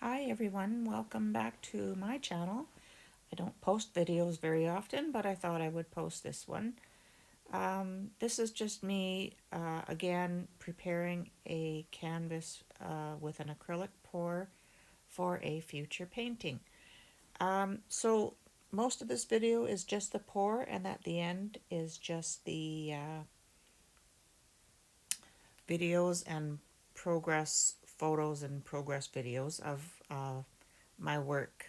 Hi everyone, welcome back to my channel. I don't post videos very often, but I thought I would post this one. This is just me, again, preparing a canvas with an acrylic pour for a future painting. So most of this video is just the pour, and at the end is just the videos and progress photos and progress videos of my work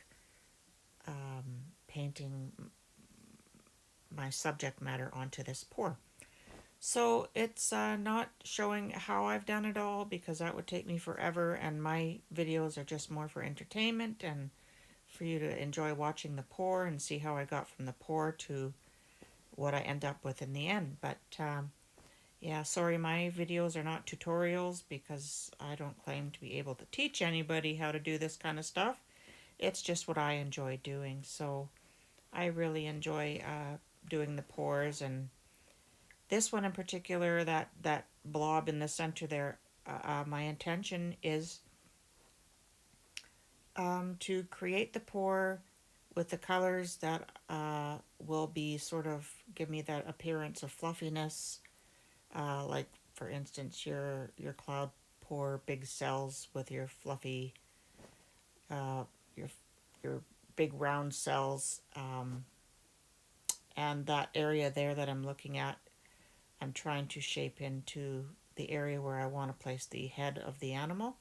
painting my subject matter onto this pour. So it's not showing how I've done it all because that would take me forever, and my videos are just more for entertainment and for you to enjoy watching the pour and see how I got from the pour to what I end up with in the end. But yeah, sorry, my videos are not tutorials because I don't claim to be able to teach anybody how to do this kind of stuff. It's just what I enjoy doing. So I really enjoy doing the pours, and this one in particular, that blob in the center there, my intention is to create the pour with the colors that will be sort of give me that appearance of fluffiness, like for instance your cloud pour big cells with your fluffy uh, your your big round cells, and that area there that I'm looking at, I'm trying to shape into the area where I want to place the head of the animal.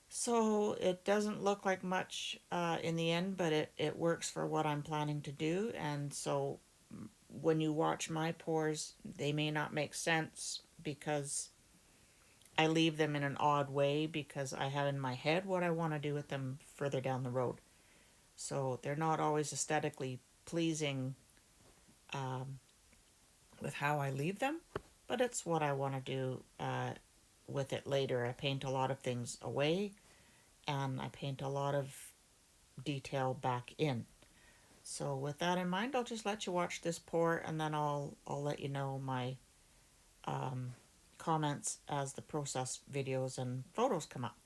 So it doesn't look like much in the end, but it works for what I'm planning to do. And so when you watch my pours, they may not make sense because I leave them in an odd way because I have in my head what I want to do with them further down the road. So they're not always aesthetically pleasing um, with how I leave them, but it's what I want to do with it later. I paint a lot of things away and I paint a lot of detail back in. So with that in mind, I'll just let you watch this pour, and then I'll let you know my um, comments as the process videos and photos come up.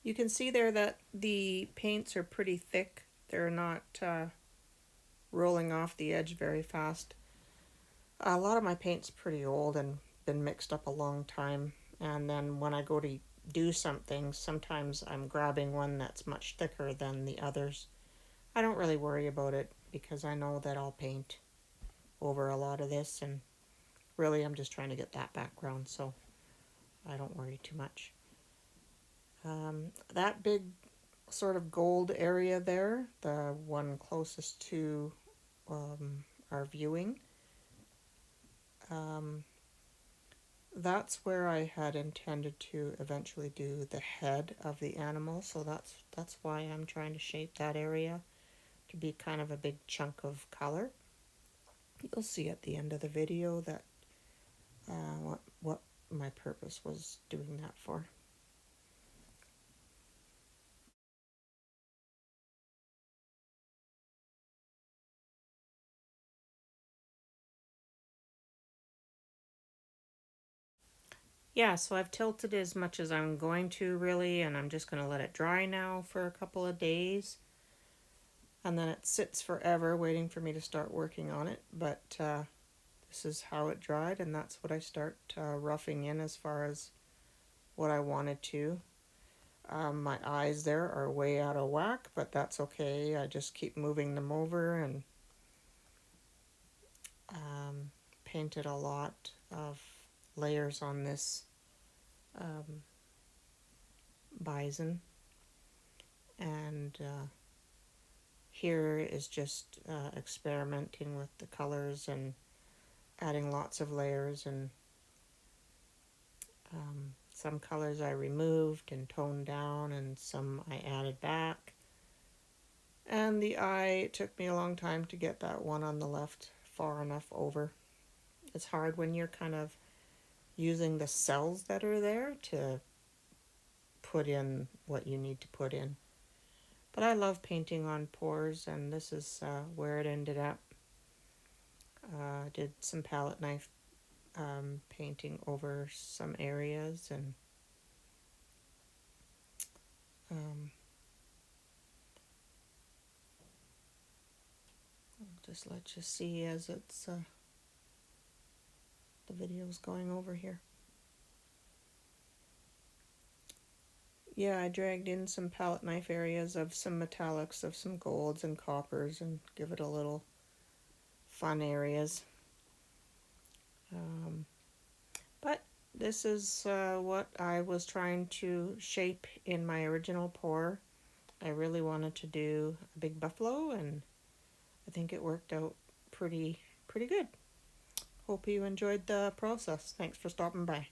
You can see there that the paints are pretty thick. They're not rolling off the edge very fast. A lot of my paint's pretty old and been mixed up a long time. And then when I go to do something, sometimes I'm grabbing one that's much thicker than the others. I don't really worry about it because I know that I'll paint over a lot of this, and really I'm just trying to get that background, so I don't worry too much. That big sort of gold area there, the one closest to our viewing, um, that's where I had intended to eventually do the head of the animal, so that's why I'm trying to shape that area to be kind of a big chunk of color. You'll see at the end of the video that what my purpose was doing that for. Yeah, so I've tilted as much as I'm going to really, and I'm just going to let it dry now for a couple of days. And then it sits forever waiting for me to start working on it. But this is how it dried, and that's what I start roughing in as far as what I wanted to. My eyes there are way out of whack, but that's okay. I just keep moving them over and painted a lot of layers on this um, bison. And here is just experimenting with the colors and adding lots of layers, and some colors I removed and toned down and some I added back. And the eye, it took me a long time to get that one on the left far enough over. It's hard when you're kind of using the cells that are there to put in what you need to put in. But I love painting on pours, and this is where it ended up. Did some palette knife painting over some areas, and um, I'll just let you see as it's the video's going over here. Yeah, I dragged in some palette knife areas of some metallics, of some golds and coppers, and give it a little fun areas. But this is what I was trying to shape in my original pour. I really wanted to do a big buffalo, and I think it worked out pretty good. Hope you enjoyed the process. Thanks for stopping by.